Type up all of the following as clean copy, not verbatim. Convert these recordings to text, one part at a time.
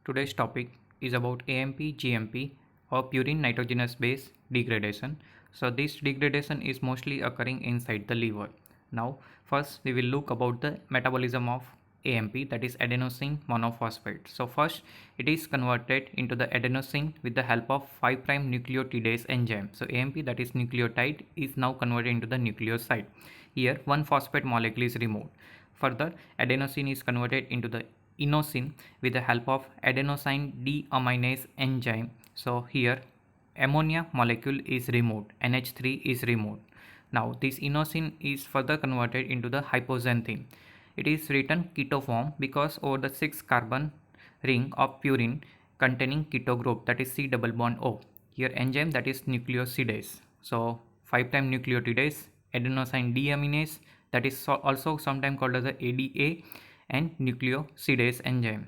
Today's topic is about AMP GMP or purine nitrogenous base degradation. So this degradation is mostly occurring inside the liver. Now first we will look about the metabolism of AMP, that is adenosine monophosphate. So first it is converted into the adenosine with the help of 5' nucleotidase enzyme. So AMP, that is nucleotide, is now converted into the nucleoside. Here one phosphate molecule is removed. Further, adenosine is converted into the inosine with the help of adenosine deaminase enzyme. So here ammonia molecule is removed, NH3 is removed. Now this inosine is further converted into the hypoxanthine. It is written keto form because over the 6 carbon ring of purine containing keto group, that is C double bond O. Here enzyme, that is nucleosidase. So 5' nucleotidase, adenosine deaminase, that is also sometimes called as the ADA, and nucleosidase enzyme.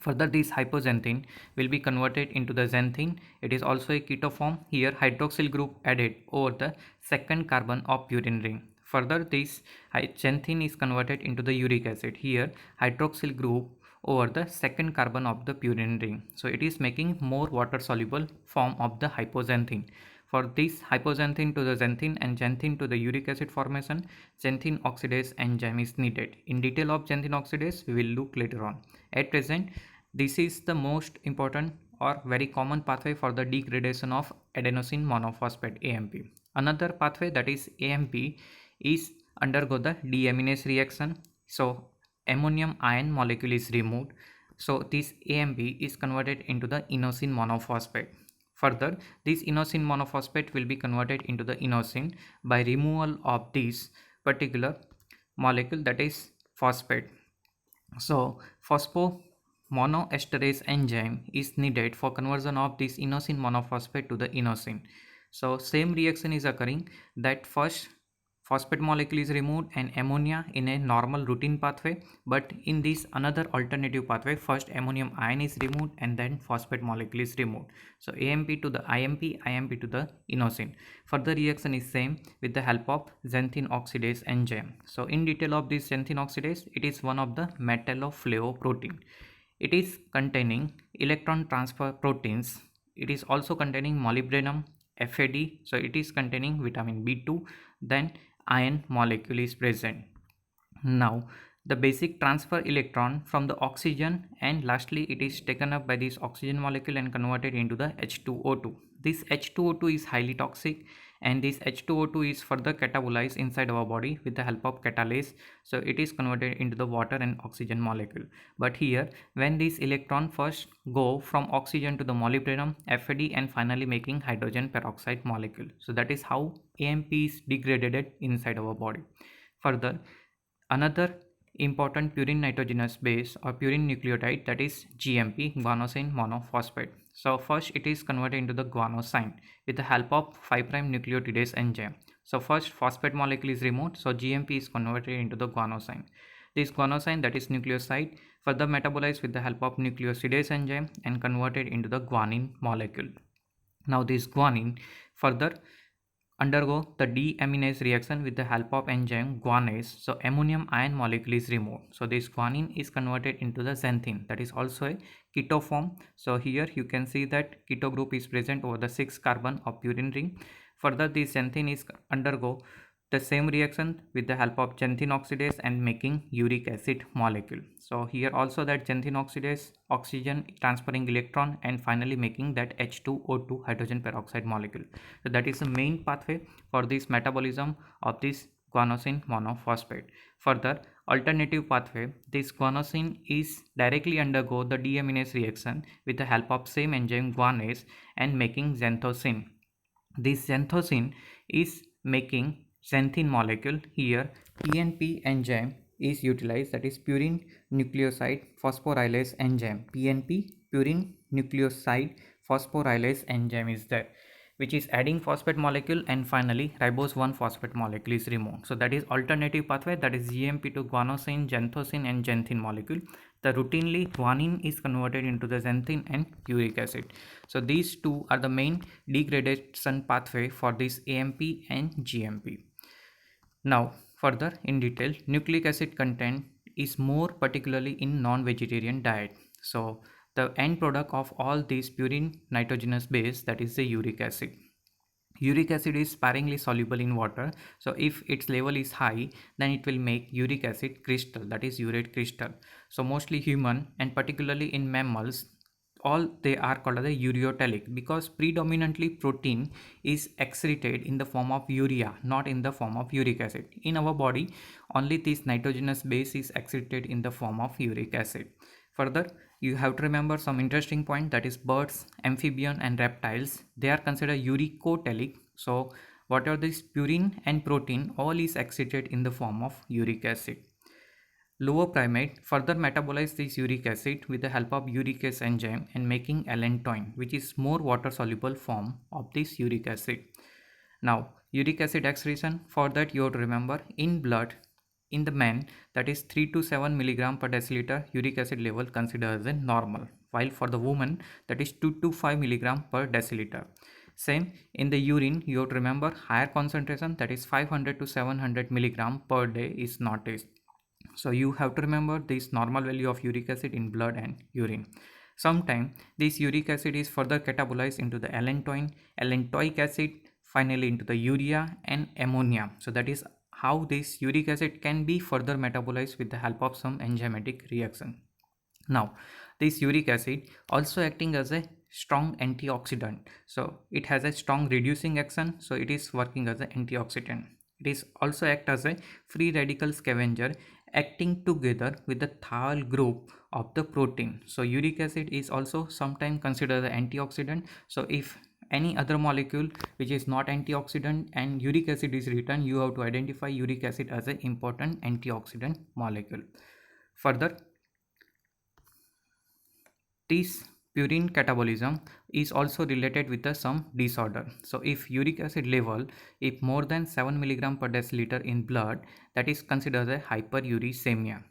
Further, this hypoxanthine will be converted into the xanthine. It is also a keto form. Here hydroxyl group added over the second carbon of purine ring. Further, this xanthine is converted into the uric acid. Here hydroxyl group over the second carbon of the purine ring. So it is making more water soluble form of the hypoxanthine. For this hypoxanthine to the xanthine and xanthine to the uric acid formation, xanthine oxidase enzyme is needed. In detail of xanthine oxidase we will look later on. At present, this is the most important or very common pathway for the degradation of adenosine monophosphate AMP. Another pathway, that is AMP, is undergo the deaminase reaction. So ammonium ion molecule is removed. So this AMP is converted into the inosine monophosphate. Further, this inosine monophosphate will be converted into the inosine by removal of this particular molecule, that is phosphate. So phosphomonoesterase enzyme is needed for conversion of this inosine monophosphate to the inosine. So same reaction is occurring, that first phosphate molecule is removed and ammonia in a normal routine pathway, but in this another alternative pathway, first ammonium ion is removed and then phosphate molecule is removed. So AMP to the IMP, IMP to the inosine. Further reaction is same with the help of xanthine oxidase enzyme. So in detail of this xanthine oxidase, it is one of the metallofluoroprotein. It is containing electron transfer proteins. It is also containing molybdenum, FAD, so it is containing vitamin B2, then iron molecule is present. Now the basic transfer electron from the oxygen, and lastly it is taken up by this oxygen molecule and converted into the H2O2. This H2O2 is highly toxic, and this H2O2 is further catabolized inside our body with the help of catalase. So it is converted into the water and oxygen molecule. But here when this electron first go from oxygen to the molybdenum, FAD, and finally making hydrogen peroxide molecule. So that is how AMP is degraded inside our body. Further, another important purine nitrogenous base or purine nucleotide, that is GMP, guanosine monophosphate. So first it is converted into the guanosine with the help of 5' nucleotidase enzyme. So first phosphate molecule is removed, so GMP is converted into the guanosine. This guanosine, that is nucleoside, further metabolized with the help of nucleosidase enzyme and converted into the guanine molecule. Now this guanine further undergo the deaminase reaction with the help of enzyme guanase. So ammonium ion molecule is removed. So this guanine is converted into the xanthine, that is also a keto form. So here you can see that keto group is present over the 6 carbon of purine ring. Further, this xanthine is undergo the same reaction with the help of xanthine oxidase and making uric acid molecule. So here also that xanthine oxidase, oxygen transferring electron, and finally making that H2O2 hydrogen peroxide molecule. So that is the main pathway for this metabolism of this guanosine monophosphate. Further, alternative pathway, this guanosine is directly undergo the deaminase reaction with the help of same enzyme guanase and making xanthosine. This xanthosine is making xanthine molecule. Here PNP enzyme is utilized, that is purine nucleoside phosphorylase enzyme. PNP, purine nucleoside phosphorylase enzyme is there, which is adding phosphate molecule, and finally ribose 1 phosphate molecule is removed. So that is alternative pathway, that is GMP to guanosine, xanthosine, and xanthine molecule. The routinely guanine is converted into the xanthine and uric acid. So these two are the main degradation pathway for this AMP and GMP. Now further in detail, nucleic acid content is more particularly in non-vegetarian diet. So the end product of all these purine nitrogenous base, that is the uric acid. Uric acid is sparingly soluble in water, so if its level is high, then it will make uric acid crystal, that is urate crystal. So mostly human and particularly in mammals, all they are called as a ureotelic, because predominantly protein is excreted in the form of urea, not in the form of uric acid. In our body, only this nitrogenous base is excreted in the form of uric acid. Further, you have to remember some interesting point, that is birds, amphibian and reptiles, they are considered uricotelic. So what are these? Purine and protein all is excreted in the form of uric acid. Lower primate further metabolize this uric acid with the help of uricase enzyme and making allantoin, which is more water soluble form of this uric acid. Now, uric acid excretion, for that you have to remember, in blood, in the man, that is 3 to 7 milligram per deciliter uric acid level considered as a normal, while for the woman, that is 2 to 5 milligram per deciliter. Same in the urine, you have to remember higher concentration, that is 500 to 700 milligram per day is noticed. So you have to remember this normal value of uric acid in blood and urine. Sometimes this uric acid is further catabolized into the allantoin, allantoic acid, finally into the urea and ammonia. So that is how this uric acid can be further metabolized with the help of some enzymatic reaction. Now, this uric acid also acting as a strong antioxidant. So it has a strong reducing action. So it is working as an antioxidant. It is also act as a free radical scavenger, acting together with the thiol group of the protein. So uric acid is also sometimes considered an antioxidant. So if any other molecule which is not antioxidant and uric acid is written, you have to identify uric acid as an important antioxidant molecule. Further, this purine catabolism is also related with some disorder. So if uric acid level if more than 7 milligram per deciliter in blood, that is considered as a hyperuricemia.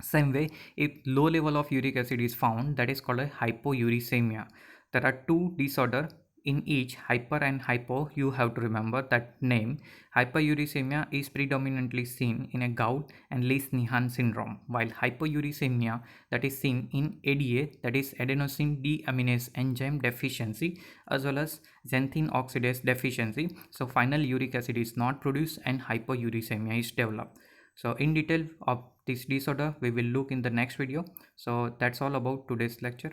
Same way, if low level of uric acid is found, that is called a hypouricemia. There are two disorders in each, hyper and hypo. You have to remember that name. Hyperuricemia is predominantly seen in a gout and Lesch-Nyhan syndrome, while hypouricemia that is seen in ADA, that is adenosine deaminase enzyme deficiency, as well as xanthine oxidase deficiency. So final uric acid is not produced and hypouricemia is developed. So in detail of this disorder we will look in the next video. So that's all about today's lecture.